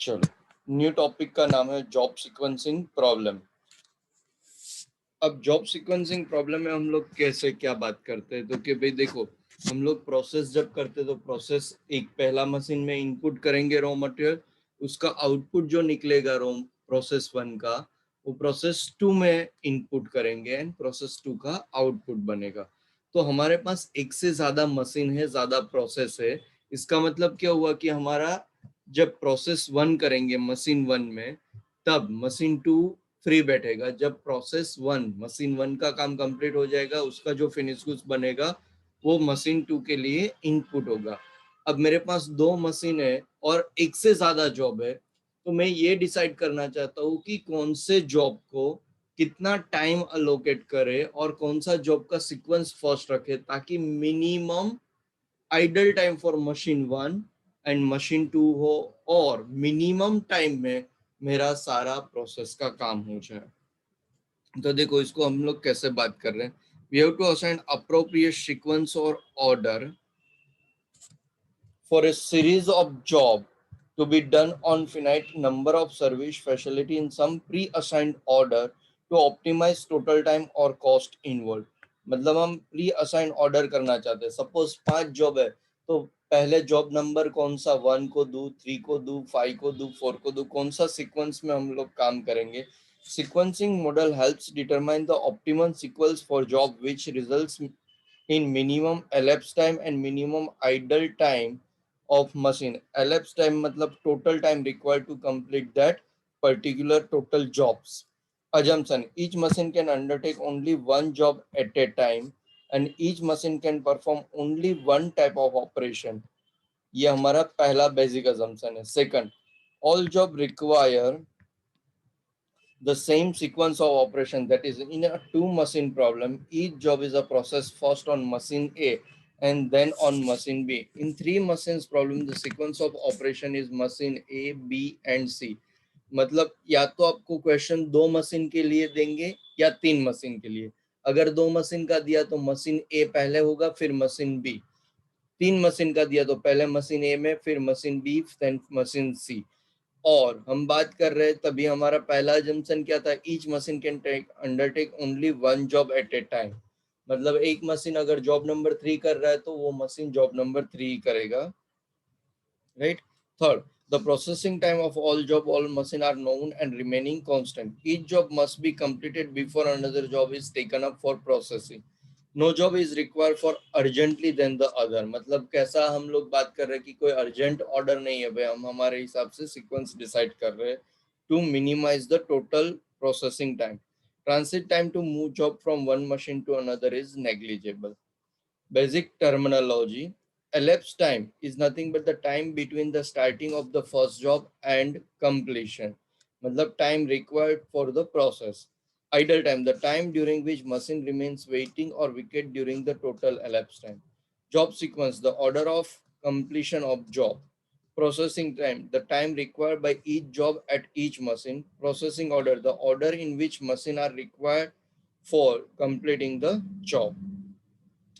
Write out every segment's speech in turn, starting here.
चलो, new topic का नाम है जॉब सीक्वेंसिंग प्रॉब्लम। अब जॉब सीक्वेंसिंग प्रॉब्लम में हम लोग कैसे क्या बात करते हैं, तो कि भाई देखो, हम लोग प्रोसेस जब करते हैं तो प्रोसेस एक पहला मशीन में इनपुट करेंगे रॉ मटेरियल, उसका आउटपुट जो निकलेगा रॉ प्रोसेस 1 का वो प्रोसेस 2 में इनपुट करेंगे एंड प्रोसेस 2 का आउटपुट बनेगा। तो हमारे पास एक से ज्यादा मशीन है, ज्यादा प्रोसेस है। इसका मतलब क्या हुआ कि हमारा जब प्रोसेस 1 करेंगे मशीन 1 में, तब मशीन 2 फ्री बैठेगा। जब प्रोसेस 1 मशीन 1 का काम कंप्लीट हो जाएगा, उसका जो फिनिश गुड्स बनेगा वो मशीन 2 के लिए इनपुट होगा। अब मेरे पास दो मशीन है और एक से ज्यादा जॉब है, तो मैं ये डिसाइड करना चाहता हूँ कि कौन से जॉब को कितना टाइम अलोकेट करे और कौन सा जॉब का सीक्वेंस फर्स्ट रखे, ताकि minimum idle time for machine 1 and machine 2 हो और मिनिमम टाइम में मेरा सारा प्रोसेस का काम हो जाए। तो देखो, इसको हम लोग कैसे बात कर रहे हैं। We have to assign appropriate sequence और order for a series of job to be done on finite number of service facility in some pre-assigned order to optimize total time or cost involved। मतलब हम pre assign order करना चाहते हैं। Suppose 5 job है, तो पहले job number कौन सा, 1 को दूं, 3 को दूं, 5 को दूं, 4 को दूं, कौन सा सीक्वेंस में हम लोग काम करेंगे। Sequencing model helps determine the optimum sequence for job which results in minimum elapsed time and minimum idle time of machine। elapsed time मतलब total time required to complete that particular total jobs। assumption, each machine can undertake only one job at a time and each machine can perform only one type of operation। ये हमारा पहला basic assumption है। second, all job require the same sequence of operation, that is in a two machine problem each job is a process first on machine A and then on machine B। in three machines problem the sequence of operation is machine A, B and C। मतलब या तो आपको question दो machine के लिए देंगे या तीन मशीन के लिए। अगर दो मशीन का दिया तो मशीन ए पहले होगा फिर मशीन बी। तीन मशीन का दिया तो पहले मशीन ए में फिर मशीन बी देन मशीन सी। और हम बात कर रहे हैं तभी हमारा पहला जंक्शन क्या था, each machine can undertake only one job eight A time. मतलब एक मशीन अगर जॉब नंबर 3 कर रहा है तो वो मशीन जॉब नंबर 3 करेगा, right. Third, the processing time of all job all machine are known and remaining constant। each job must be completed before another job is taken up for processing। no job is required for urgently than the other। मतलब कैसा हम लोग बात कर रहे हैं कि कोई अर्जेंट ऑर्डर नहीं है भाई, हम हमारे हिसाब से सीक्वेंस डिसाइड कर रहे हैं to minimise the total processing time. transit time to move job from one machine to another is negligible। basic terminology, elapsed time is nothing but the time between the starting of the first job and completion। मतलब time required for the process। idle time, the time during which machine remains waiting or wicket during the total elapsed time। job sequence, the order of completion of job। processing time, the time required by each job at each machine। processing order, the order in which machine are required for completing the job।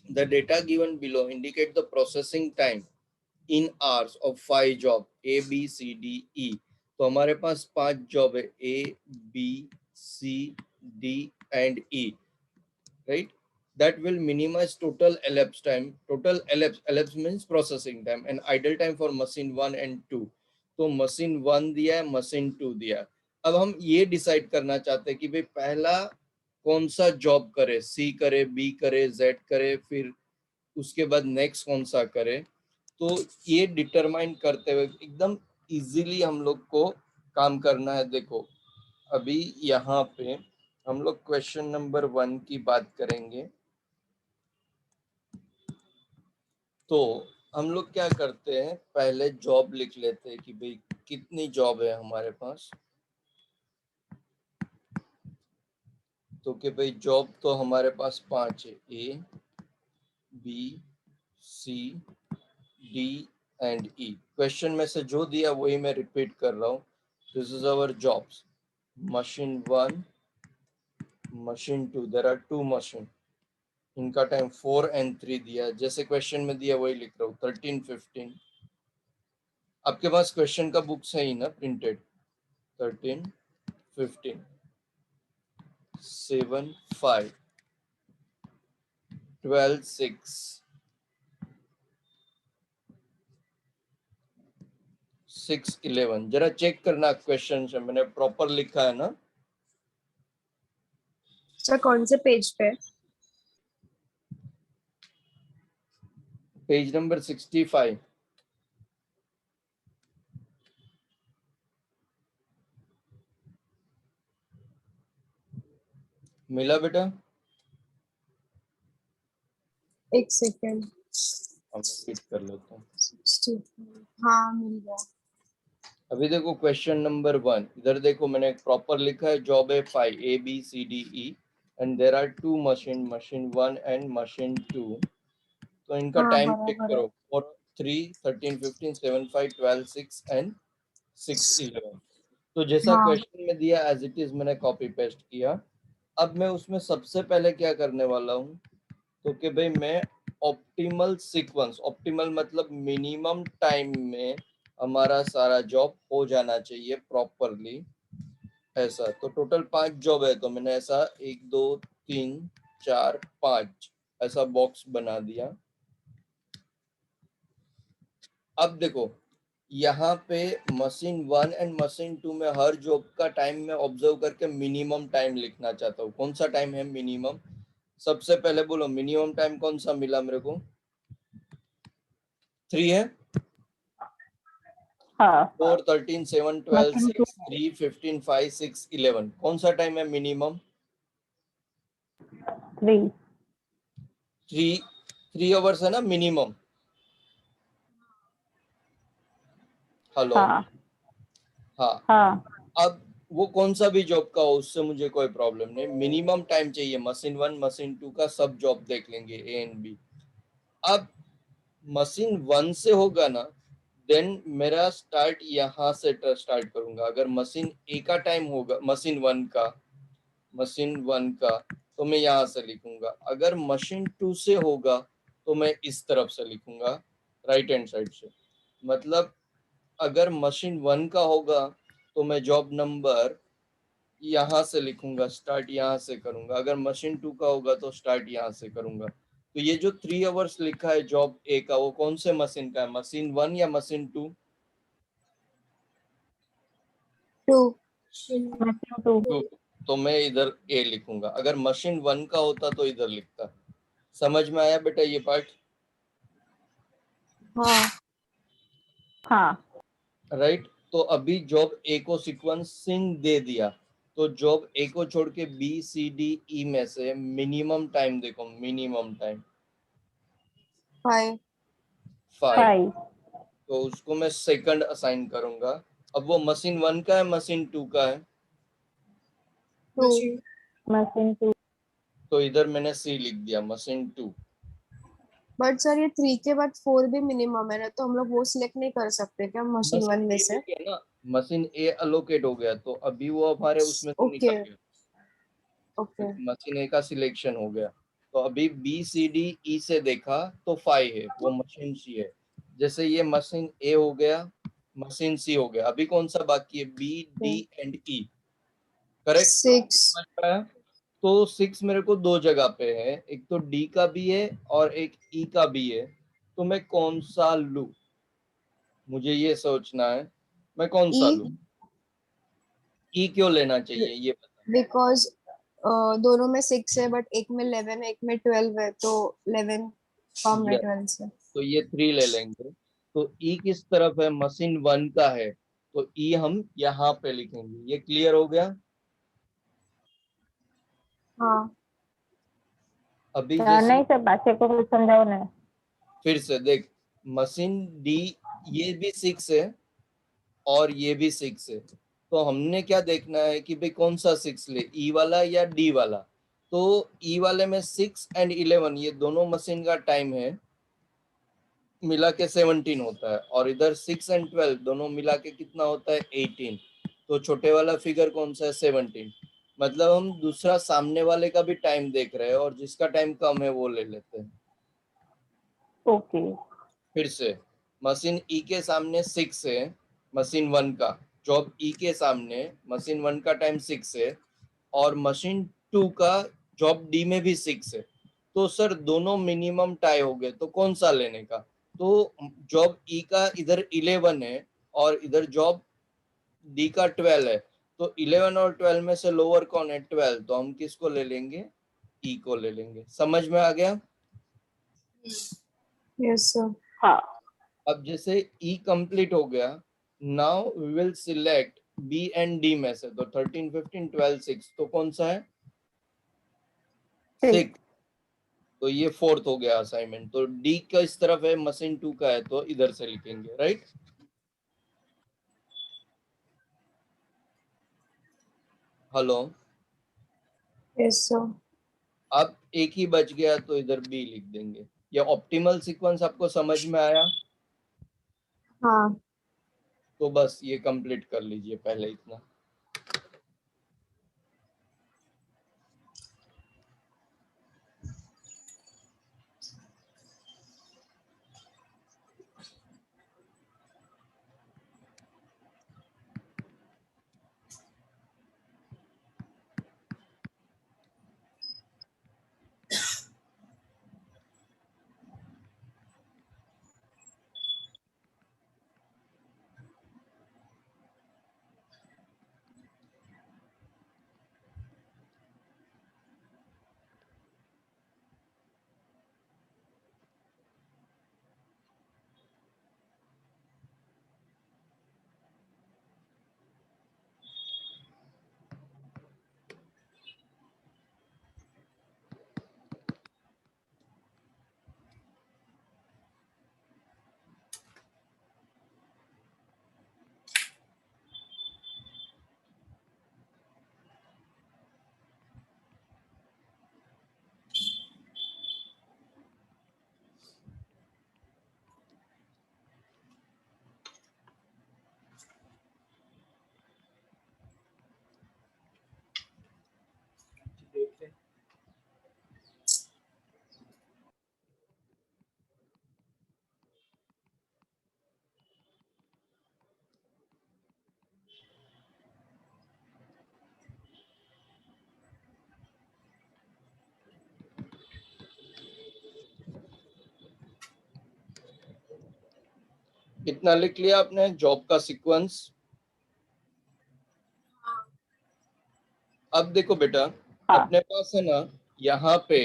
the data given below indicate the processing time in hours of 5 job A, B, C, D, E। तो हमारे पास 5 job है A, B, C, D and E, right? That will minimize total elapsed time। total elapsed means processing time and idle time for machine 1 and 2। तो machine 1 दिया है, machine 2 दिया है। अब हम ये डिसाइड करना चाहते हैं कि भाई पहला कौन सा जॉब करे, C करे, B करे, Z करे, फिर उसके बाद नेक्स्ट कौन सा करे। तो ये डिटरमाइन करते हुए एकदम इजीली हम लोग को काम करना है। देखो, अभी यहाँ पे हम लोग क्वेश्चन नंबर 1 की बात करेंगे। तो हम लोग क्या करते हैं, पहले जॉब लिख लेते हैं कि भाई कितनी जॉब है हमारे पास। तो कि भाई जॉब तो हमारे पास 5 है, A, B, C, D and E. Question में से जो दिया वही मैं रिपीट कर रहा हूँ। This is our jobs, machine 1, machine 2, there are 2 machine, इनका टाइम 4 and 3 दिया, जैसे क्वेश्चन में दिया वही लिख रहा हूँ। 13, 15, आपके पास क्वेश्चन का बुक सही ना प्रिंटेड? 13, 15, 7, 5, 12, 6, 6, 11। जरा चेक करना क्वेश्चन से मैंने प्रॉपर लिखा है ना? सर कौन से पेज पे? Page number 65। मिला बेटा? एक सेकेंड। हम रीड कर लेते हैं। हाँ मिल गया। अभी देखो क्वेश्चन नंबर 1, इधर देखो मैंने प्रॉपर लिखा है जॉब है 5 ABCDE and there are 2 machine, machine 1 and machine 2। तो इनका हाँ टाइम चेक बराबर है। करो, 4, 3, 13, 15, 7, 5, 12, 6 एंड 6, 11। तो जैसा हाँ क्वेश्चन में दिया एज इट इज मैंने कॉपी पेस्ट किया। अब मैं उसमें सबसे पहले क्या करने वाला हूँ, तो कि भाई मैं ऑप्टिमल सीक्वेंस, ऑप्टिमल मतलब मिनिमम टाइम में हमारा सारा जॉब हो जाना चाहिए प्रॉपरली, ऐसा। तो टोटल 5 जॉब है, तो मैंने ऐसा 1, 2, 3, 4, 5 ऐसा बॉक्स बना दिया। अब देखो यहाँ पे मशीन 1 एंड मशीन 2 में हर जॉब का टाइम में ऑब्जर्व करके मिनिमम टाइम लिखना चाहता हूँ। कौन सा टाइम है मिनिमम? सबसे पहले बोलो मिनिमम टाइम कौन सा मिला मेरे को? 3 है। हाँ 4, 13, 7, 12, मशीन 6, 3, 15, 5, 6, 11। कौन सा टाइम है मिनिमम? 3 3 आवर्स है ना मिनिमम। हेलो? हाँ हाँ। हाँ अब वो कौन सा भी जॉब का हो उससे मुझे कोई प्रॉब्लम नहीं, मिनिमम टाइम चाहिए। मशीन 1 मशीन 2 का सब जॉब देख लेंगे ए एंड बी। अब मशीन 1 से होगा ना, देन मेरा स्टार्ट यहाँ से स्टार्ट करूंगा। अगर मशीन ए का टाइम होगा, मशीन 1 का तो मैं यहाँ से लिखूंगा। अगर मशीन 2 से होगा तो मैं इस तरफ से लिखूंगा, राइट हैंड साइड से। मतलब अगर मशीन 1 का होगा तो मैं जॉब नंबर यहाँ से लिखूंगा, स्टार्ट यहाँ से करूंगा। अगर मशीन 2 का होगा तो स्टार्ट यहाँ से करूंगा। तो ये जो 3 आवर्स लिखा है जॉब ए का, वो कौन से मशीन का है? मशीन 1 या मशीन 2? 2। मशीन 2 2। तो मैं इधर ए लिखूंगा। अगर मशीन 1 का होता तो इधर लिखता। समझ में आया बेटा ये पार्ट? हाँ हाँ राइट। तो अभी जॉब ए को सीक्वेंसिंग दे दिया, तो जॉब ए को छोड़ के बी सी डी ई में से मिनिमम टाइम देखो, मिनिमम टाइम 5। 5। 5 तो उसको मैं सेकंड असाइन करूंगा। अब वो मशीन 1 का है मशीन 2 का है? 2। मशीन 2 तो इधर मैंने सी लिख दिया, मशीन 2। बट सर ये 3 के बाद 4 भी मिनिमम है ना, तो हम लोग वो सिलेक्ट नहीं कर सकते क्या मशीन 1 मशीन में ए हो से? गया ना, मशीन ए अलोकेट हो गया, तो अभी वो हमारे उसमें से ओके निकल गया, ओके। क्योंकि मशीन ए का सिलेक्शन हो गया। तो अभी बी सी डी ई से देखा तो 5 है, वो मशीन सी है। जैसे ये मशीन ए हो गया, मशीन सी हो गया, अभी कौन सा बाकी है? B D and E. Correct? 6। समझ पाया? तो 6 मेरे को दो जगह पे है, एक तो डी का भी है और एक ई का भी है। तो मैं कौन सा लूं, मुझे ये सोचना है, मैं कौन सा लूं? ई ई क्यों लेना चाहिए ये बता। बिकॉज दोनों में 6 है, बट एक में 11 है एक में 12 है, तो 11 कम है ये 12 से। तो ये 3 ले लेंगे। तो ई किस तरफ है? मशीन 1 का है, तो ई हम यहाँ पे लिखेंगे। ये क्लियर हो गया? हाँ अभी जैसे नहीं सर बच्चे को कुछ समझाओ ना। फिर से देख, मशीन डी ये भी 6 है और ये भी 6 है। तो हमने क्या देखना है कि भाई कौन सा 6 ले, ई वाला या डी वाला? तो ई वाले में 6 एंड 11 ये दोनों मशीन का टाइम है, मिला के 17 होता है। और इधर 6 एंड 12 दोनों मिला के कितना होता है? 18। तो छोटे वाला फिगर कौन सा है? 17। मतलब हम दूसरा सामने वाले का भी टाइम देख रहे हैं और जिसका टाइम कम है वो ले लेते हैं। ओके फिर से मशीन ई के सामने 6 है, मशीन 1 का जॉब ई के सामने मशीन 1 का टाइम 6 है और मशीन 2 का जॉब डी में भी 6 है। तो सर दोनों मिनिमम टाई हो गए, तो कौन सा लेने का? तो जॉब ई का इधर 11 है और इधर जॉब डी का 12 है, तो 11 और 12 में से लोअर कौन है? 12, तो हम किसको ले लेंगे? ई को ले लेंगे। समझ में आ गया? Yes sir. हाँ। अब जैसे ई कंप्लीट हो गया, now we will select B and D में से, तो 13 15 12 6, तो कौन सा है? 6। तो ये फोर्थ हो गया असाइनमेंट। तो डी का इस तरफ है, मशीन 2 का है, तो इधर से लिखेंगे, राइट? Hello, yes sir. अब एक ही बच गया तो इधर बी लिख देंगे। ये ऑप्टिमल सीक्वेंस आपको समझ में आया? हाँ। तो बस ये कंप्लीट कर लीजिए पहले इतना। कितना लिख लिया आपने जॉब का सीक्वेंस? अब देखो बेटा, हाँ। अपने पास है ना, यहाँ पे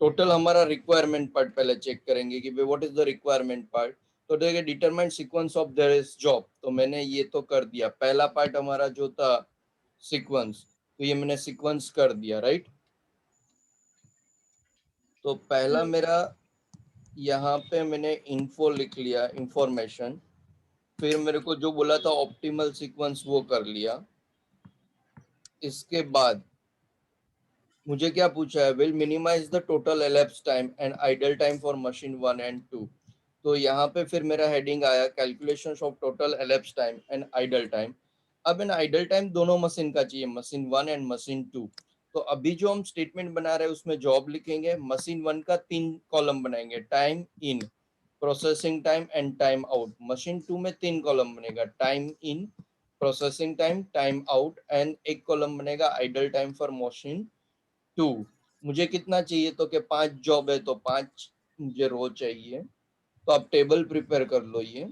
टोटल हमारा रिक्वायरमेंट पार्ट पहले चेक करेंगे कि what is the requirement part. तो देखिए, determine sequence of their is job, तो मैंने ये तो कर दिया। पहला पार्ट हमारा जो था सीक्वेंस, तो ये मैंने सीक्वेंस कर दिया, राइट? तो पहला मेरा यहाँ पे मैंने इन्फो लिख लिया, इंफॉर्मेशन। फिर मेरे को जो बोला था ऑप्टिमल सीक्वेंस वो कर लिया। इसके बाद मुझे क्या पूछा है? Will minimise the total elapsed time and idle time for machine 1 and 2। तो यहाँ पे फिर मेरा हेडिंग आया calculation of total elapsed time and idle time. अब इन आइडल टाइम दोनों मशीन का चाहिए, मशीन 1 एंड मशीन 2। तो अभी जो हम स्टेटमेंट बना रहे हैं उसमें जॉब लिखेंगे। मशीन 1 का 3 कॉलम बनाएंगे, time in, processing time and time out. Machine 2 में 3 कॉलम बनेगा, time in, processing time, time out, and एक कॉलम बनेगा आइडल टाइम फॉर मशीन 2। मुझे कितना चाहिए? तो कि 5 जॉब है तो 5 मुझे रो चाहिए। तो आप टेबल प्रिपेयर कर लो ये।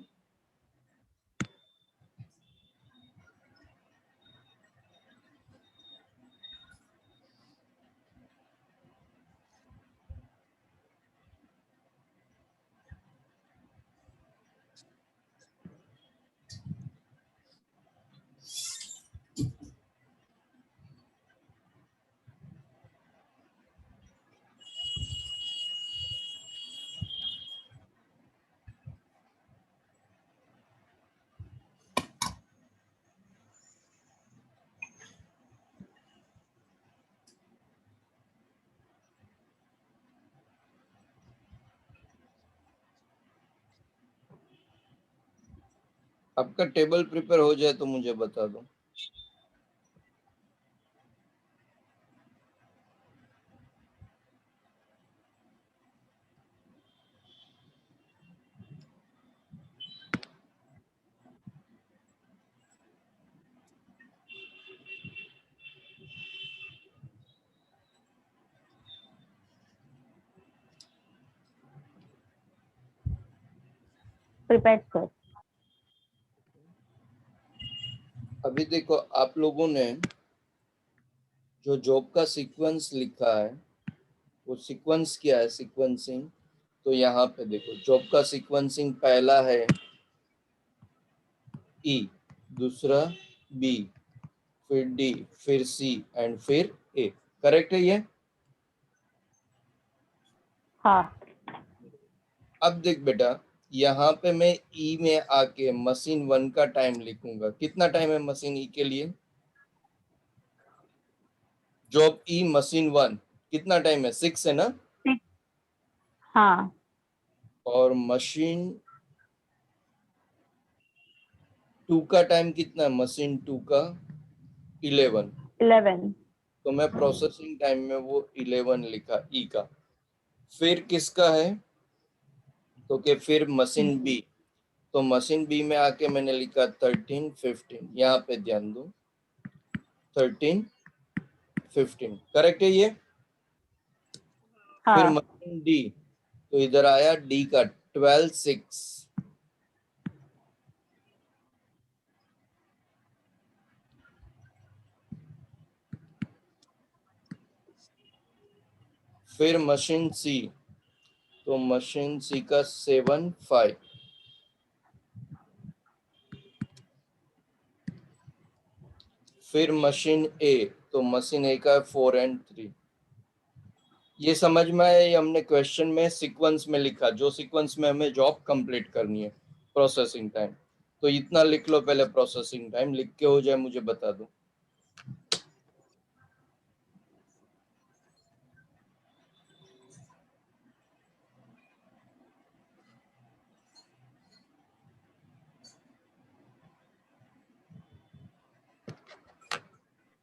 आपका टेबल प्रिपेयर हो जाए तो मुझे बता दो। prepared, sir. अभी देखो आप लोगों ने जो जॉब का सीक्वेंस लिखा है वो सीक्वेंस क्या है, सीक्वेंसिंग। तो यहाँ पे देखो जॉब का सीक्वेंसिंग पहला है ई, दूसरा बी, फिर डी, फिर सी एंड फिर ए। करेक्ट है ये? हाँ, अब देख बेटा, यहाँ पे मैं ई में आके मशीन 1 का टाइम लिखूंगा। कितना टाइम है मशीन ई के लिए? जॉब ई मशीन 1 कितना टाइम है? 6 है ना। 6. हाँ, और मशीन 2 का टाइम कितना है? मशीन 2 का 11। 11. तो मैं प्रोसेसिंग टाइम में वो 11 लिखा ई का। फिर किसका है? तो कि फिर मशीन बी। तो मशीन बी में आके मैंने लिखा 13 15। यहाँ पे ध्यान दो, 13 15। करेक्ट है ये? फिर हाँ, मशीन डी, तो इधर आया डी का 12 6। फिर मशीन सी, तो मशीन सी का 7 5। फिर मशीन ए, तो मशीन ए का 4 एंड 3। ये समझ में आया? ये हमने क्वेश्चन में सीक्वेंस में लिखा, जो सीक्वेंस में हमें जॉब कंप्लीट करनी है, प्रोसेसिंग टाइम। तो इतना लिख लो पहले, प्रोसेसिंग टाइम लिख के हो जाए मुझे बता दो।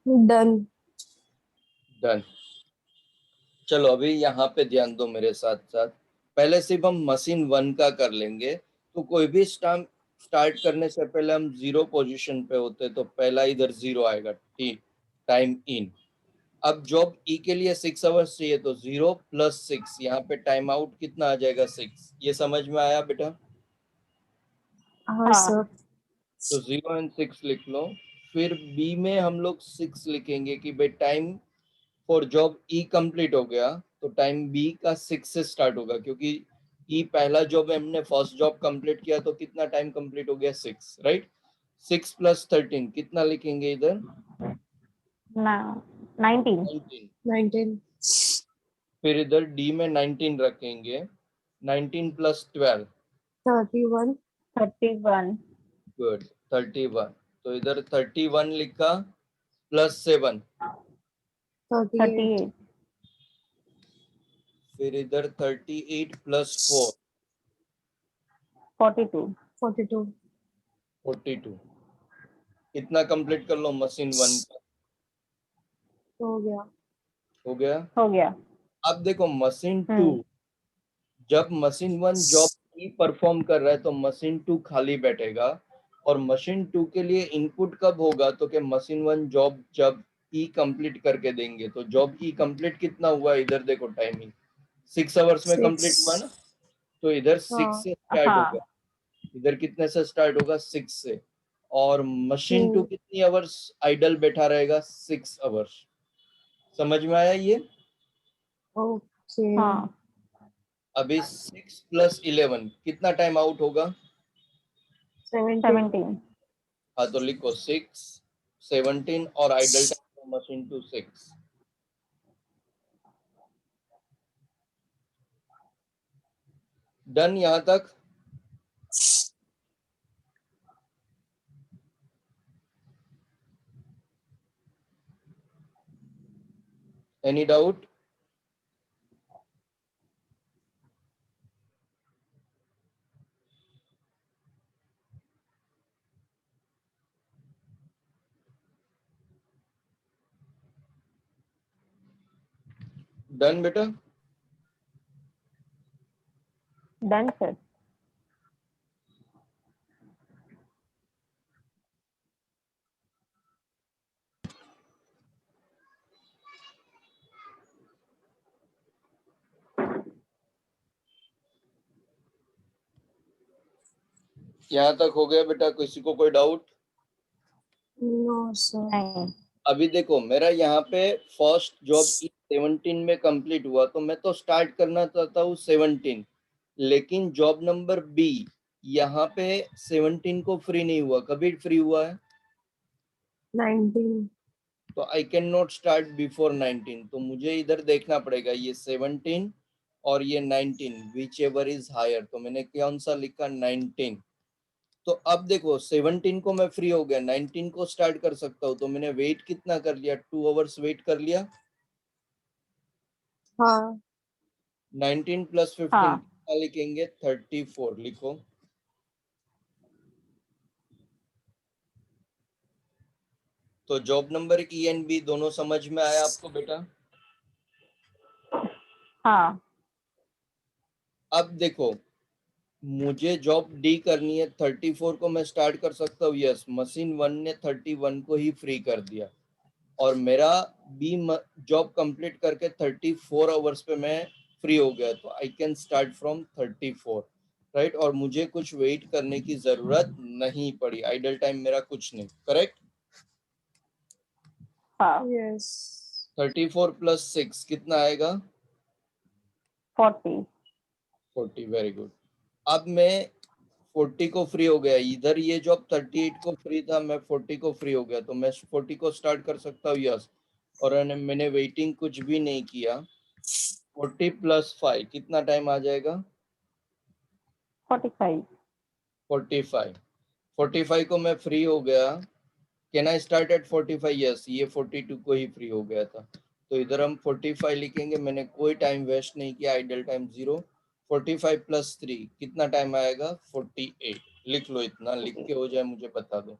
डन। डन। चलो अभी यहाँ पे ध्यान दो मेरे साथ साथ। पहले सिर्फ हम मशीन 1 का कर लेंगे। तो कोई भी स्टार्ट करने से पहले हम 0 पोजीशन पे होते, तो पहला इधर 0 आएगा, ठीक, टाइम इन। अब जॉब ई के लिए 6 आवर्स चाहिए, तो 0 प्लस 6, यहाँ पे टाइम आउट कितना आ जाएगा? 6। ये समझ में आया बेटा? हाँ हाँ, सर। तो 0 एंड 6 लिख लो। फिर बी में हम लोग 6 लिखेंगे कि भाई time for job E complete हो गया, तो टाइम बी का 6 से स्टार्ट होगा, क्योंकि ई पहला जॉब हमने फर्स्ट जॉब कंप्लीट किया, तो कितना टाइम कंप्लीट हो गया? 6, राइट। 6 प्लस 13 कितना लिखेंगे इधर? ना 19. 19। 19। फिर इधर डी में 19 रखेंगे, 19 प्लस 12। 31। 31. गुड, 31। तो इधर 31 लिखा, प्लस 7। 38। 38. फिर इधर 38 प्लस 4, 42. 42। 42। कितना कंप्लीट कर लो मशीन 1 का? हो गया। हो गया। हो गया. अब देखो मशीन 2, जब मशीन 1 जॉब ई परफॉर्म कर रहा है तो मशीन 2 खाली बैठेगा। और मशीन 2 के लिए इनपुट कब होगा? तो कि मशीन 1 जॉब जब ई कंप्लीट करके देंगे, तो जॉब ई कंप्लीट कितना हुआ? इधर देखो टाइमिंग 6 आवर्स में कंप्लीट हुआ 6। ना। तो इधर 6 हाँ। से स्टार्ट होगा। हाँ, इधर कितने से स्टार्ट होगा? 6 से। और मशीन 2 हम्म। कितनी आवर्स आइडल बैठा रहेगा? 6 आवर्स। समझ में आया ये? ओके। हाँ, अभी 6 प्लस 11 कितना टाइम आउट होगा? 17। 17. हाँ, तो लिखो 6 17 और आइडल टाइम मशीन 2 6। डन यहाँ तक? Any doubt? डन बेटा? Done sir. यहाँ तक हो गया बेटा? किसी को कोई डाउट? No sir. नहीं। अभी देखो, मेरा यहाँ पे फर्स्ट जॉब 17 में कंप्लीट हुआ, तो मैं तो स्टार्ट करना चाहता हूँ 17, लेकिन जॉब नंबर बी यहाँ पे 17 को फ्री नहीं हुआ। कभी फ्री हुआ है? 19। तो I can not start before 19, तो मुझे इधर देखना पड़ेगा ये 17 और ये 19, विच एवर इज हायर। तो मैंने कौन सा लिखा? 19। तो अब देखो 17 को मैं फ्री हो गया, 19 को स्टार्ट कर सकता हूँ। तो मैंने वेट कितना कर लिया? 2 आवर्स वेट कर लिया। हाँ 19 प्लस 15 हाँ। कितना लिखेंगे? 34 लिखो। तो job number E and B दोनों समझ में आया आपको बेटा? हाँ। अब देखो, मुझे जॉब डी करनी है, 34 को मैं स्टार्ट कर सकता हूँ। यस, मशीन 1 ने 31 को ही फ्री कर दिया और मेरा बी जॉब कंप्लीट करके 34 आवर्स पे मैं फ्री हो गया। तो I can start from 34, right. और मुझे कुछ वेट करने की जरूरत नहीं पड़ी, आइडल टाइम मेरा कुछ नहीं। करेक्ट? हाँ। यस। 34 प्लस 6 कितना आएगा? 40। 40। Very good. अब मैं 40 को फ्री हो गया, इधर ये जॉब 38 को फ्री था, मैं 40 को फ्री हो गया, तो मैं 40 को स्टार्ट कर सकता हूँ। यस। और मैंने वेटिंग कुछ भी नहीं किया। 40 प्लस 5 कितना टाइम आ जाएगा? 45। 45। 45 को मैं फ्री हो गया। Can I start at 45? Yes, ये 42 को ही फ्री हो गया था। तो इधर हम 45 लिखेंगे। मैंने कोई टाइम वेस्ट नहीं किया, आइडल टाइम 0। 45 प्लस 3 कितना टाइम आएगा? 48। लिख लो, इतना लिख के हो जाए मुझे बता दो।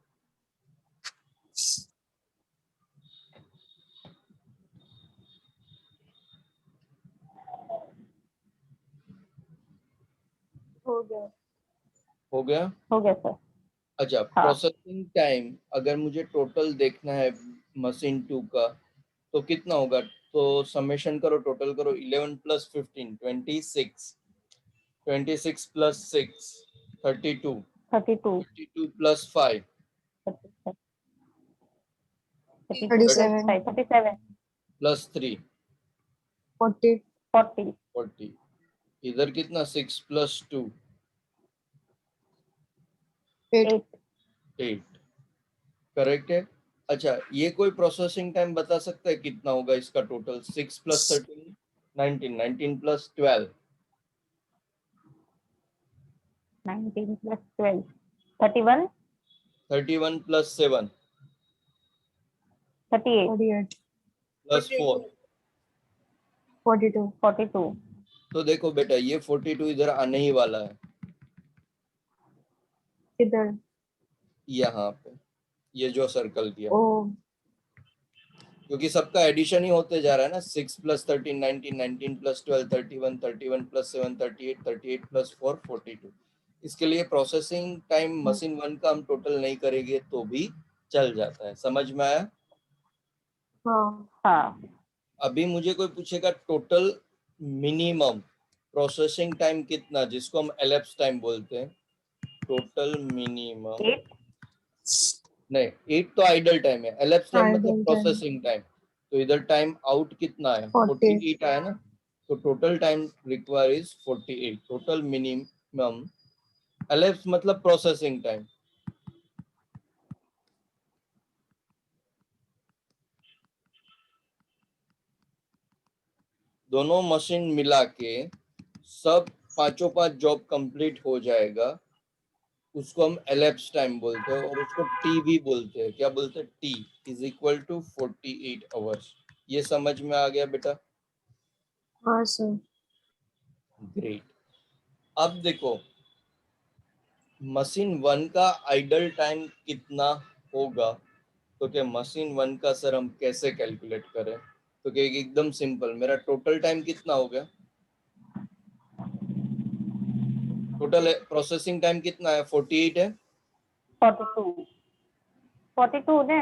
हो गया। हो गया? हो गया सर। अच्छा, हाँ। प्रोसेसिंग टाइम अगर मुझे टोटल देखना है मशीन 2 का, तो कितना होगा? तो समेशन करो, टोटल करो। 11 प्लस 15 26, 26 प्लस 6 32, 32। 32 प्लस 5 37। 37। प्लस 3 40। 40। 40। इधर कितना? 6 प्लस 2 8। 8। 8। करेक्ट है। अच्छा, ये कोई प्रोसेसिंग टाइम बता सकता है कितना होगा इसका total? 6 plus 13 19, 19 plus 12 19 plus 12 31 31 plus 7 38 48। Plus 4। 42। 42। तो देखो बेटा, ये 42 इधर आने ही वाला है, किधर? यहाँ पे, ये जो सर्कल किया, ओ। क्योंकि सबका एडिशन ही होते जा रहा है ना। 6 प्लस 13 19, 19 प्लस 12 31, 31 प्लस 7 38, 38 प्लस 4 42। इसके लिए प्रोसेसिंग टाइम मशीन 1 का हम टोटल नहीं करेंगे तो भी चल जाता है। समझ में आया? हाँ। हाँ। अभी मुझे कोई पूछेगा टोटल मिनिमम प्रोसेसिंग टाइम कितना, जिसको हम एलएप्स टाइम बोलते हैं। Total minimum 8। नहीं, 8 तो आइडल टाइम है, एलएप्स टाइम मतलब आइडल टाइम प्रोसेसिंग टाइम। तो इधर टाइम आउट कितना है? 40। 48 आया ना। तो total time require is 48। Total minimum elapse मतलब प्रोसेसिंग टाइम। दोनों मशीन मिला के सब पांचों पांच जॉब कंप्लीट हो जाएगा, उसको हम एलएप्स टाइम बोलते हैं। और उसको टी भी बोलते हैं। क्या बोलते हैं? T is equal to 48 hours. ये समझ में आ गया बेटा? हाँ सर। ग्रेट। अब देखो, मशीन 1 का आइडल टाइम कितना होगा? तो क्या मशीन 1 का सर हम कैसे कैलकुलेट करें? तो क्या एकदम सिंपल, मेरा टोटल टाइम कितना हो गया? टोटल प्रोसेसिंग टाइम कितना है? 48 है। 42। 42 ने।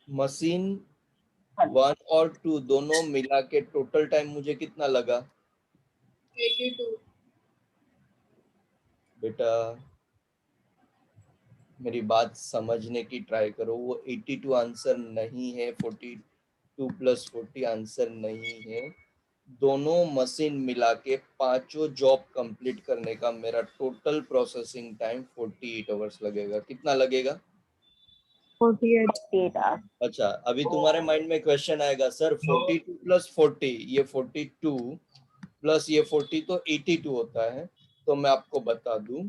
मशीन 1 और 2 दोनों मिला के टोटल टाइम मुझे कितना लगा 82। बेटा? मेरी बात समझने की ट्राई करो। वो 82 आंसर नहीं है, 42 प्लस 40 आंसर नहीं है। दोनों मशीन मिला के पांचों जॉब कंप्लीट करने का मेरा टोटल प्रोसेसिंग टाइम 48 आवर्स लगेगा। कितना लगेगा? 48। 48 hours. अच्छा, अभी तुम्हारे माइंड में क्वेश्चन आएगा, सर 42 प्लस 40, ये 42 प्लस ये 40 तो 82 होता है। तो मैं आपको बता दूं,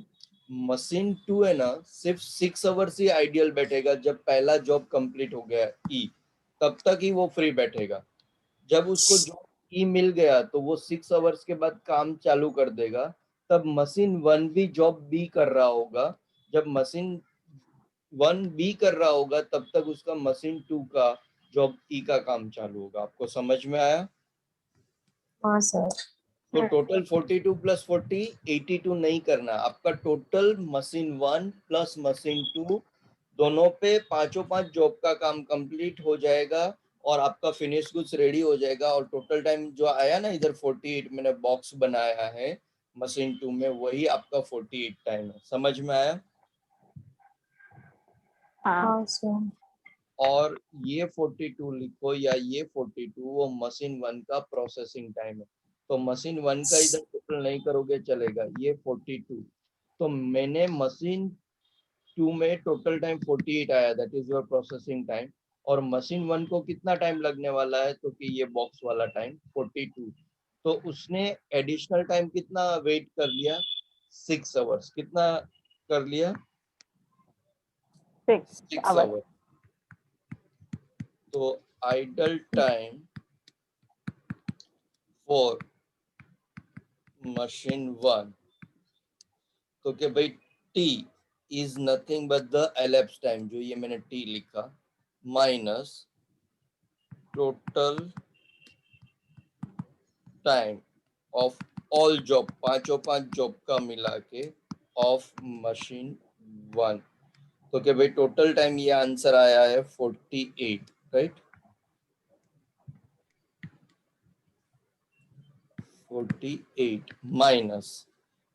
मशीन 2 है ना, सिर्फ 6 आवर्स ही आइडियल बैठेगा। जब पहला जॉब कंप्लीट हो गया ई, तब तक ही वो फ्री बैठेगा। जब उसको जॉब ई मिल गया तो वो 6 आवर्स के बाद काम चालू कर देगा। तब मशीन 1 भी जॉब बी कर रहा होगा। जब मशीन 1 बी कर रहा होगा तब तक उसका मशीन 2 का जॉब ई का काम चालू होगा। आपको समझ में आया? हाँ सर। तो टोटल 42 प्लस 40 82 नहीं करना। आपका टोटल मशीन 1 प्लस मशीन 2 दोनों पे पांचों पांच जॉब का काम कंप्लीट हो जाएगा और आपका फिनिश गुड्स रेडी हो जाएगा। और टोटल टाइम जो आया ना इधर 48 मैंने बॉक्स बनाया है मशीन 2 में, वही आपका 48 टाइम है। समझ में आया? हाँ. हाँ सर। और ये 42 लिखो या ये 42 वो मशीन 1 का प्रोसेसिंग टाइम है। तो मशीन 1 का इधर टोटल नहीं करोगे चलेगा, ये 42। तो मैंने मशीन 2 में टोटल टाइम 48 आया, that is your processing time. और मशीन 1 को कितना टाइम लगने वाला है, तो कि ये बॉक्स वाला टाइम 42। तो उसने एडिशनल टाइम कितना वेट कर लिया? 6 आवर्स। कितना कर लिया? 6 6 hours. आवर्स। तो आइडल टाइम फॉर मशीन 1, तो कि भाई T is nothing but the elapsed time, जो ये मैंने टी लिखा, minus total time of all job, पांचों पांच जॉब का मिला के, ऑफ मशीन 1। तो कि भाई टोटल टाइम ये आंसर आया है 48, राइट? 48 माइनस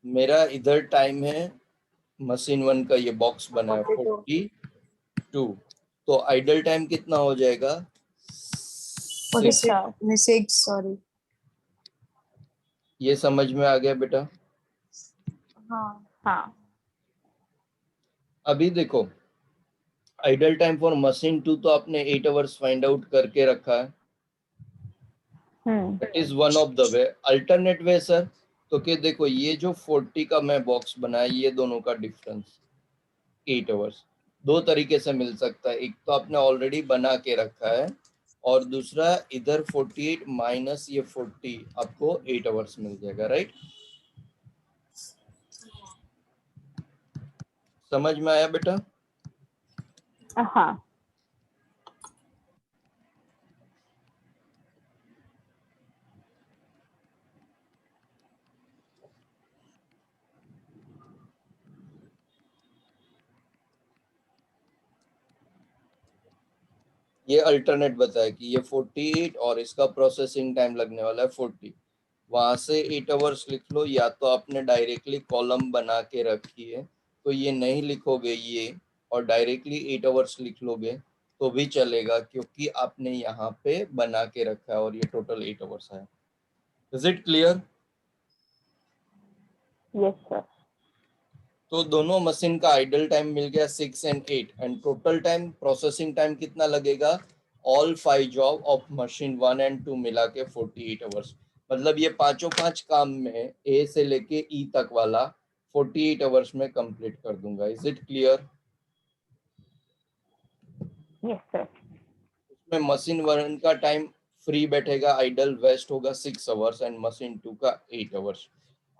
मेरा इधर टाइम है मशीन 1 का, ये बॉक्स बना है 42। 42। तो आइडल टाइम कितना हो जाएगा? 6। 6 hours. 46 सॉरी। ये समझ में आ गया बेटा? हाँ। हाँ. अभी देखो, आइडल टाइम फॉर मशीन 2 तो आपने 8 आवर्स फाइंड आउट करके रखा है। That is one of the way. Alternate way sir, तो कि देखो ये जो 40 का मैं बॉक्स बनाया, ये दोनों का डिफरेंस 8 आवर्स दो तरीके से मिल सकता है। एक तो आपने ऑलरेडी बना के रखा है, और दूसरा इधर 48 माइनस ये 40 आपको 8 आवर्स मिल जाएगा, राइट? समझ में आया बेटा? हाँ. ये अल्टरनेट बताया कि ये 48 और इसका प्रोसेसिंग टाइम लगने वाला है 40। वहां से 8 आवर्स लिख लो, या तो आपने डायरेक्टली कॉलम बना के रखी है तो ये नहीं लिखोगे ये, और डायरेक्टली 8 आवर्स लिख लोगे तो भी चलेगा, क्योंकि आपने यहाँ पे बना के रखा है और ये टोटल 8 आवर्स है। Is it clear? Yes sir. तो दोनों मशीन का आइडल टाइम मिल गया 6 and 8, and total time processing time कितना लगेगा all 5 job of machine 1 and 2 मिला के 48 आवर्स। मतलब ये पांचों पांच काम में ए से लेके ई तक वाला 48 आवर्स में कंप्लीट कर दूंगा। Is it clear? Yes sir. उसमें मशीन 1 का टाइम फ्री बैठेगा, आइडल वेस्ट होगा 6 आवर्स, एंड मशीन 2 का 8 आवर्स।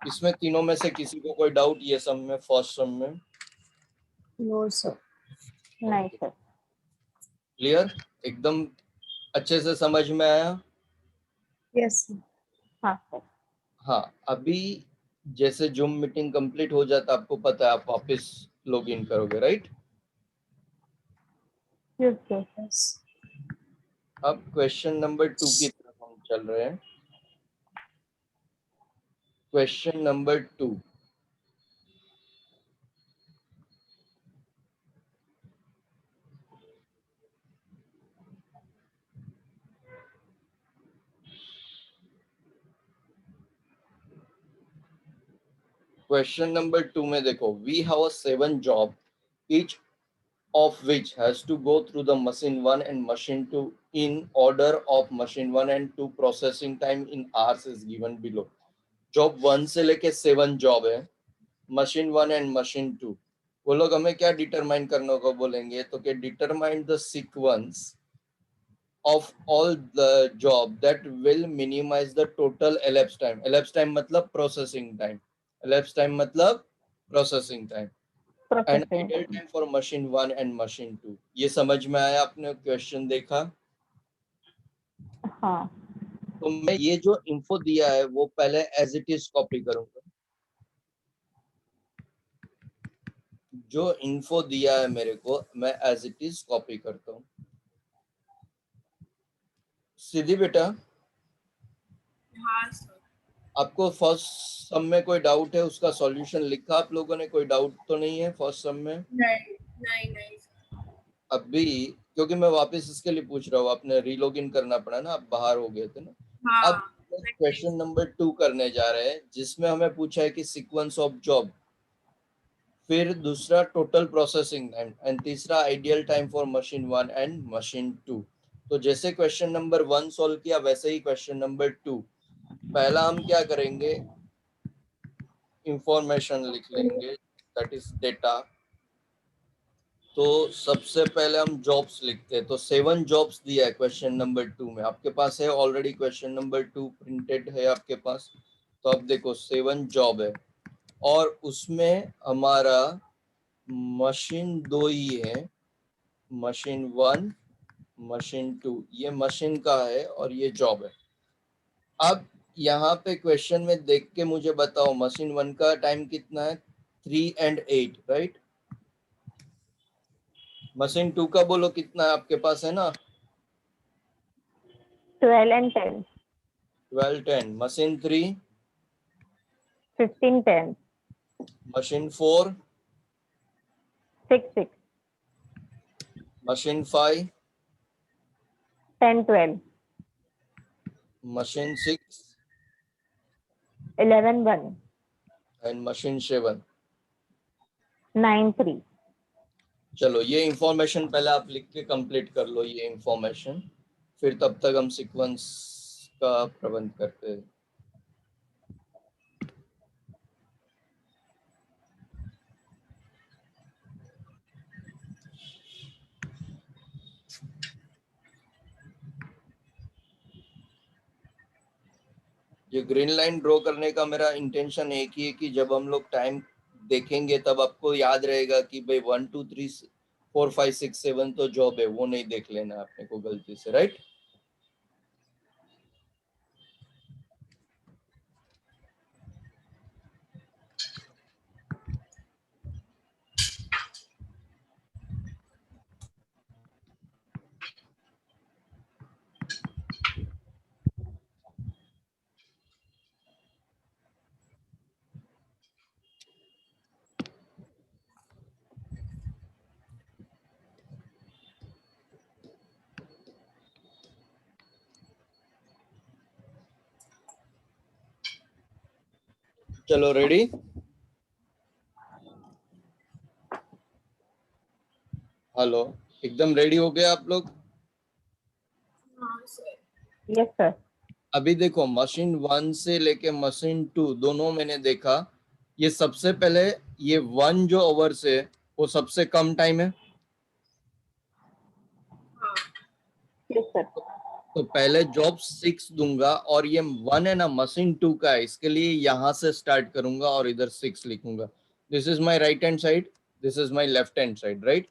इसमें तीनों में से किसी को कोई डाउट ये सम में, फर्स्ट सम में? No sir. नहीं सर. क्लियर? एकदम अच्छे से समझ में आया? Yes sir. हाँ सर. हाँ, अभी जैसे जूम मीटिंग कंप्लीट हो जाता आपको पता है, आप वापस लॉग इन करोगे, राइट? Yes sir. यस। अब क्वेश्चन नंबर 2 की तरफ हम चल रहे हैं। क्वेश्चन नंबर 2, क्वेश्चन नंबर 2 में देखो, we have a 7 job, each of which has to go through the machine 1 and machine 2 in order of machine 1 and 2 processing time in hours is given below. Job 1 से लेके 7 job है, machine 1 and machine 2। वो लोग हमें क्या determine करने को बोलेंगे, तो कि determine the sequence of all the job that will minimize the total elapsed time. Elapsed time मतलब processing time. Elapsed time मतलब processing time. And processing. Idle time for machine 1 and machine 2। ये समझ में आया? आपने क्वेश्चन देखा? हाँ तो मैं ये जो इंफो दिया है वो पहले एज इट इज कॉपी करूंगा। जो इंफो दिया है मेरे को मैं एज इट इज कॉपी करता हूँ। सीधी बेटा, हाँ सर। आपको फर्स्ट सम में कोई डाउट है? उसका सॉल्यूशन लिखा आप लोगों ने? कोई डाउट तो नहीं है फर्स्ट सम में? नहीं नहीं नहीं सर। अभी क्योंकि मैं वापस इसके लिए पूछ रहा हूँ, आपने रीलॉगिन करना पड़ा ना, आप बाहर हो गए थे ना। हाँ अब क्वेश्चन नंबर 2 करने जा रहे हैं, जिसमें हमें पूछा है कि सीक्वेंस ऑफ जॉब, फिर दूसरा टोटल प्रोसेसिंग टाइम एंड तीसरा ideal time for machine 1 and machine 2। तो जैसे क्वेश्चन नंबर 1 सॉल्व किया वैसे ही क्वेश्चन नंबर 2। पहला हम क्या करेंगे, इंफॉर्मेशन लिख लेंगे, दैट इज डेटा। तो सबसे पहले हम जॉब्स लिखते हैं। तो 7 जॉब्स दिया है क्वेश्चन नंबर 2 में, आपके पास है ऑलरेडी क्वेश्चन नंबर 2 प्रिंटेड है आपके पास। तो अब देखो 7 जॉब है और उसमें हमारा मशीन 2 ही है, मशीन 1 मशीन 2, ये मशीन का है और ये जॉब है। अब यहाँ पे क्वेश्चन में देख के मुझे बताओ, मशीन 1 का टाइम कितना है? 3 and 8, राइट। मशीन 2 का बोलो कितना है, आपके पास है ना? 12 and 10, 12 10। Machine 3, 15 10, machine 4, 6 6, machine 5, 10 12, machine 6 11 1, and machine 7। 9 3। चलो ये इंफॉर्मेशन पहले आप लिख के कंप्लीट कर लो ये इंफॉर्मेशन, फिर तब तक हम सीक्वेंस का प्रबंध करते हैं। ये ग्रीन लाइन ड्रॉ करने का मेरा इंटेंशन एक ही है कि जब हम लोग टाइम देखेंगे तब आपको याद रहेगा कि भाई 1 2 3 4 5 6 7 तो जॉब है, वो नहीं देख लेना आपने को गलती से, राइट। चलो रेडी? हेलो, एकदम रेडी हो गए आप लोग? हाँ सर। Yes sir. अभी देखो मशीन 1 से लेके मशीन 2 दोनों मैंने देखा, ये सबसे पहले ये 1 जो ओवर्स है वो सबसे कम टाइम है। हाँ यस सर। तो पहले जॉब 6 दूंगा और ये 1 है ना मशीन 2 का है, इसके लिए यहाँ से स्टार्ट करूंगा और इधर 6 लिखूंगा। This is my right hand side, this is my left hand side, right.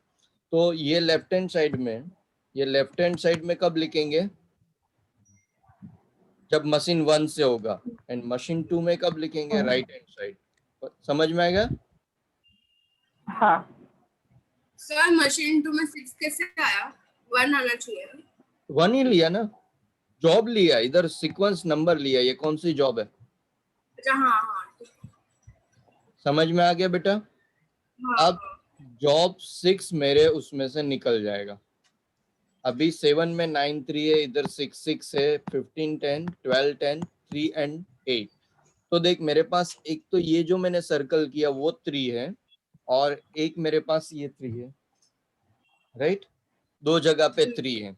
तो ये लेफ्ट हैंड साइड में, ये लेफ्ट हैंड साइड में कब लिखेंगे? जब मशीन 1 से होगा। एंड मशीन 2 में कब लिखेंगे? Right hand side. समझ में आएगा? हाँ सर, मशीन 2 में 6 कैसे आया? 1 आना चाहिए। 1 ही लिया ना, जॉब लिया, इधर सीक्वेंस नंबर लिया, ये कौन सी जॉब है? अच्छा हाँ हाँ ठीक है। समझ में आ गया बेटा? हाँ अब जॉब 6 मेरे उसमें से निकल जाएगा। अभी 7 में 9 3 है, इधर 6 6 है, 15 10 12 10 3 and 8। तो देख मेरे पास एक तो ये जो मैंने सर्कल किया वो 3 है और एक मेरे पास ये 3 है, राइट? दो जगह पे 3 है,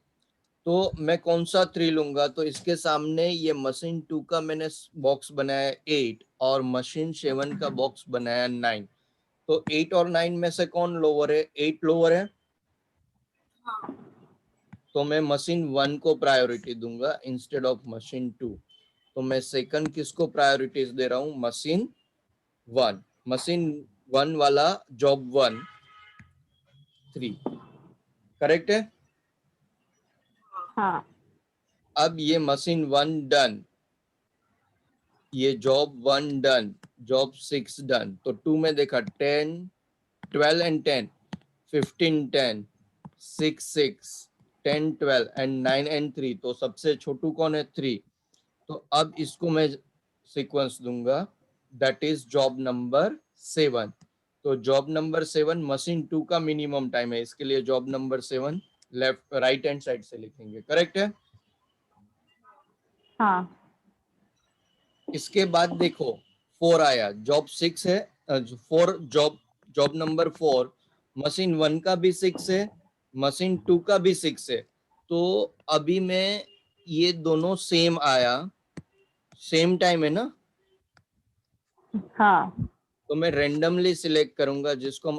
तो मैं कौन सा 3 लूंगा? तो इसके सामने ये मशीन 2 का मैंने बॉक्स बनाया 8 और मशीन 7 का बॉक्स बनाया 9। तो 8 और 9 में से कौन लोअर है? 8 लोअर है, हाँ तो मैं मशीन 1 को प्रायोरिटी दूंगा इंस्टेड ऑफ मशीन 2। तो मैं सेकंड किसको प्रायोरिटीज दे रहा हूँ? मशीन 1। मशीन 1 वाला जॉब 1 3, करेक्ट है? हाँ अब ये मशीन 1 डन, ये जॉब 1 डन, जॉब 6 डन। तो 2 में देखा 10 12 एंड 10 15 10 6 6 10 12 एंड 9 एंड 3। तो सबसे छोटू कौन है? 3। तो अब इसको मैं सीक्वेंस दूंगा, दैट इज जॉब नंबर 7। तो जॉब नंबर 7 मशीन 2 का मिनिमम टाइम है, इसके लिए job number 7 left right hand side से लिखेंगे, करेक्ट है? हाँ इसके बाद देखो 4 आया, जॉब 6 है, 4 जॉब नंबर 4 मशीन 1 का भी 6 है, मशीन 2 का भी 6 है। तो अभी मैं ये दोनों सेम आया, सेम टाइम है ना, हाँ तो मैं रेंडमली सिलेक्ट करूंगा जिसको हम